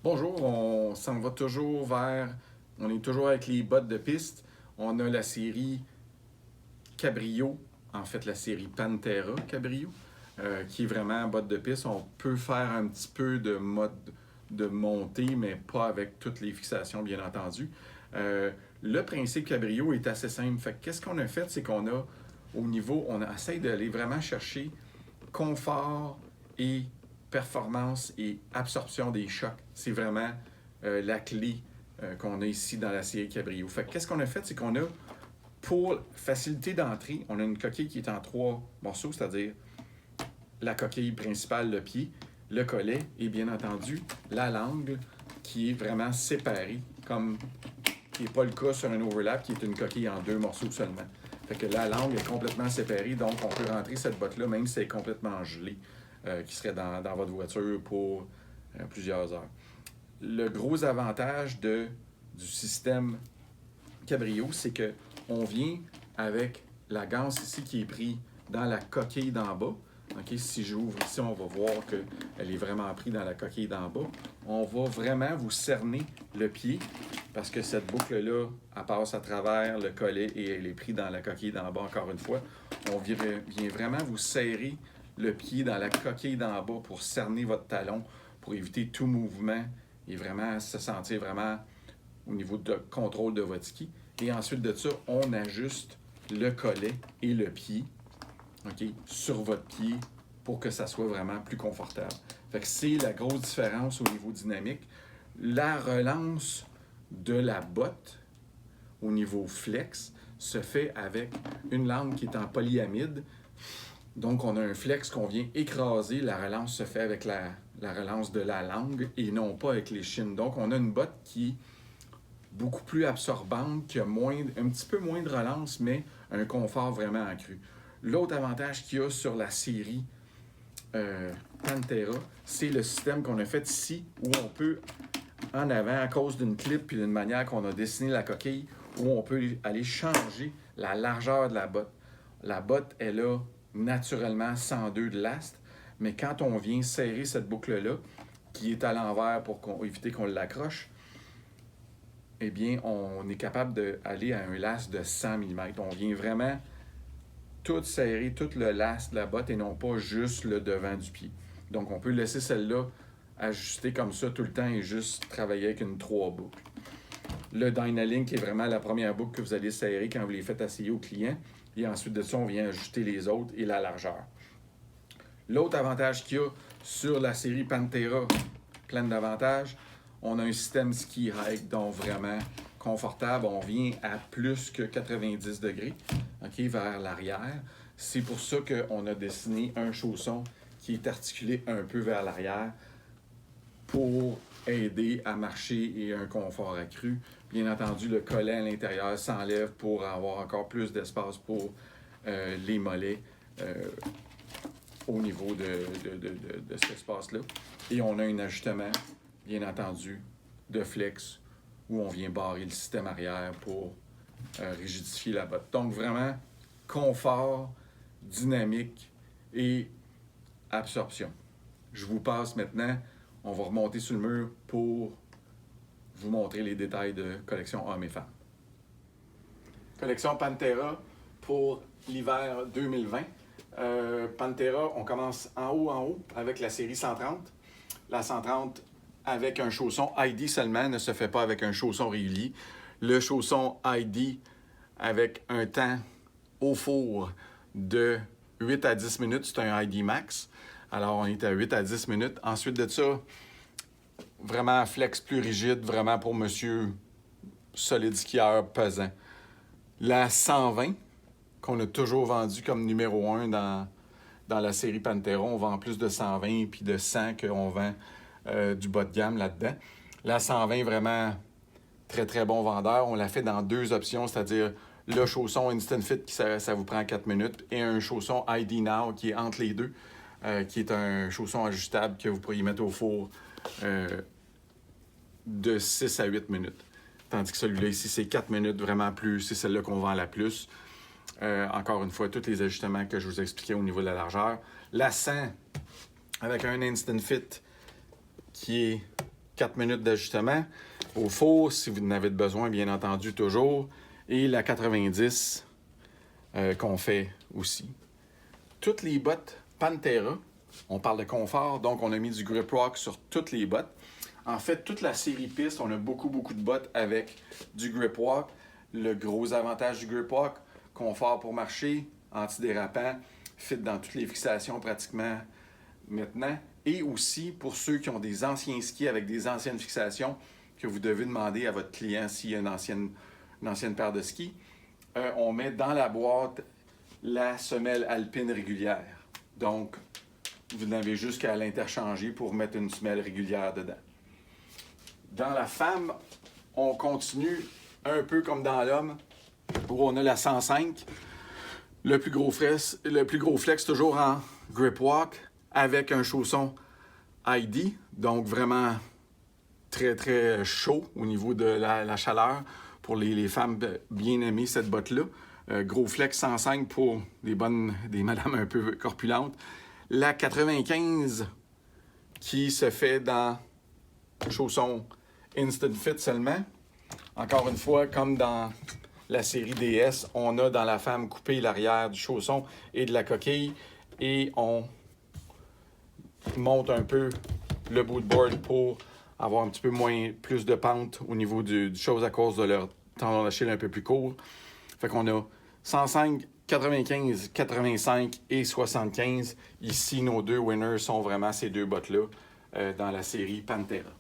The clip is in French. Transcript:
Bonjour, on s'en va toujours vers. On est toujours avec les bottes de piste. On a la série Cabrio, en fait la série Pantera Cabrio, qui est vraiment botte de piste. On peut faire un petit peu de mode de montée, mais pas avec toutes les fixations, bien entendu. Le principe Cabrio est assez simple. Fait qu'est-ce qu'on a fait, c'est qu'on a, au niveau, on essaie d'aller vraiment chercher confort et performance et absorption des chocs. C'est vraiment la clé qu'on a ici dans la série Cabrio. Fait qu'est-ce qu'on a fait, c'est qu'on a, pour facilité d'entrée, on a une coquille qui est en 3 morceaux, c'est-à-dire la coquille principale, le pied, le collet et bien entendu la langue qui est vraiment séparée, comme qui n'est pas le cas sur un overlap qui est une coquille en 2 morceaux seulement. Fait que la langue est complètement séparée, donc on peut rentrer cette botte-là, même si c'est complètement gelé, qui serait dans votre voiture pour plusieurs heures. Le gros avantage du système Cabrio, c'est que on vient avec la ganse ici qui est prise dans la coquille d'en bas. Okay, si j'ouvre ici, on va voir qu'elle est vraiment prise dans la coquille d'en bas. On va vraiment vous cerner le pied parce que cette boucle-là, elle passe à travers le collet et elle est prise dans la coquille d'en bas encore une fois. On vient vraiment vous serrer le pied dans la coquille d'en bas pour cerner votre talon, pour éviter tout mouvement et vraiment se sentir vraiment au niveau de contrôle de votre ski. Et ensuite de ça, on ajuste le collet et le pied, okay, sur votre pied pour que ça soit vraiment plus confortable. Fait que c'est la grosse différence au niveau dynamique. La relance de la botte au niveau flex se fait avec une langue qui est en polyamide. Donc, on a un flex qu'on vient écraser. La relance se fait avec la relance de la langue et non pas avec les chines. Donc, on a une botte qui est beaucoup plus absorbante, qui a un petit peu moins de relance, mais un confort vraiment accru. L'autre avantage qu'il y a sur la série Pantera, c'est le système qu'on a fait ici, où on peut, en avant, à cause d'une clip et d'une manière qu'on a dessiné la coquille, où on peut aller changer la largeur de la botte. La botte, elle a naturellement 102 de last, mais quand on vient serrer cette boucle-là, qui est à l'envers pour éviter qu'on l'accroche, eh bien, on est capable d'aller à un last de 100 mm. On vient vraiment tout serrer, tout le last de la botte et non pas juste le devant du pied. Donc, on peut laisser celle-là ajuster comme ça tout le temps et juste travailler avec une 3 boucles. Le Dynalink est vraiment la première boucle que vous allez serrer quand vous les faites essayer au client. Et ensuite de ça, on vient ajuster les autres et la largeur. L'autre avantage qu'il y a sur la série Pantera, plein d'avantages, on a un système ski hike donc vraiment confortable. On vient à plus que 90 degrés, okay, vers l'arrière. C'est pour ça qu'on a dessiné un chausson qui est articulé un peu vers l'arrière pour aider à marcher et un confort accru. Bien entendu, le collet à l'intérieur s'enlève pour avoir encore plus d'espace pour les mollets au niveau de cet espace-là. Et on a un ajustement, bien entendu, de flex où on vient barrer le système arrière pour rigidifier la botte. Donc vraiment, confort, dynamique et absorption. Je vous passe maintenant, on va remonter sur le mur pour vous montrer les détails de collection hommes et femmes. Collection Pantera pour l'hiver 2020. Pantera, on commence en haut avec la série 130. La 130 avec un chausson ID seulement ne se fait pas avec un chausson régulier. Le chausson ID avec un temps au four de 8 à 10 minutes, c'est un ID max. Alors, on est à 8 à 10 minutes. Ensuite de ça, vraiment flex plus rigide, vraiment pour monsieur solide skieur pesant. La 120, qu'on a toujours vendu comme numéro 1 dans la série Pantera. On vend plus de 120 puis de 100 qu'on vend du bas de gamme là-dedans. La 120, vraiment très, très bon vendeur. On l'a fait dans 2 options, c'est-à-dire le chausson Instant Fit, qui ça vous prend 4 minutes, et un chausson ID Now, qui est entre les deux, qui est un chausson ajustable que vous pourriez mettre au four de 6 à 8 minutes. Tandis que celui-là ici, c'est 4 minutes, vraiment plus. C'est celle-là qu'on vend la plus. Encore une fois, tous les ajustements que je vous expliquais au niveau de la largeur. La 100, avec un Instant Fit qui est 4 minutes d'ajustement. Au four, si vous en avez besoin, bien entendu, toujours. Et la 90 qu'on fait aussi. Toutes les bottes Pantera, on parle de confort, donc on a mis du grip rock sur toutes les bottes. En fait, toute la série piste, on a beaucoup de bottes avec du grip rock. Le gros avantage du grip rock, confort pour marcher, antidérapant, fit dans toutes les fixations pratiquement maintenant. Et aussi, pour ceux qui ont des anciens skis avec des anciennes fixations, que vous devez demander à votre client s'il y a une ancienne paire de skis, on met dans la boîte la semelle alpine régulière. Donc, vous n'avez juste qu'à l'interchanger pour mettre une semelle régulière dedans. Dans la femme, on continue un peu comme dans l'homme, où on a la 105. Le plus gros flex toujours en grip walk avec un chausson ID, donc vraiment très chaud au niveau de la chaleur pour les femmes bien aimées cette botte-là. Gros flex 105 pour des madames un peu corpulentes. La 95 qui se fait dans chausson Instant Fit seulement. Encore une fois, comme dans la série DS, on a dans la femme coupé l'arrière du chausson et de la coquille et on monte un peu le bootboard pour avoir un petit peu plus de pente au niveau du chose à cause de leur tendon d'Achille un peu plus court. Fait qu'on a 105, 95, 85 et 75. Ici, nos deux winners sont vraiment ces deux bottes-là dans la série Pantera.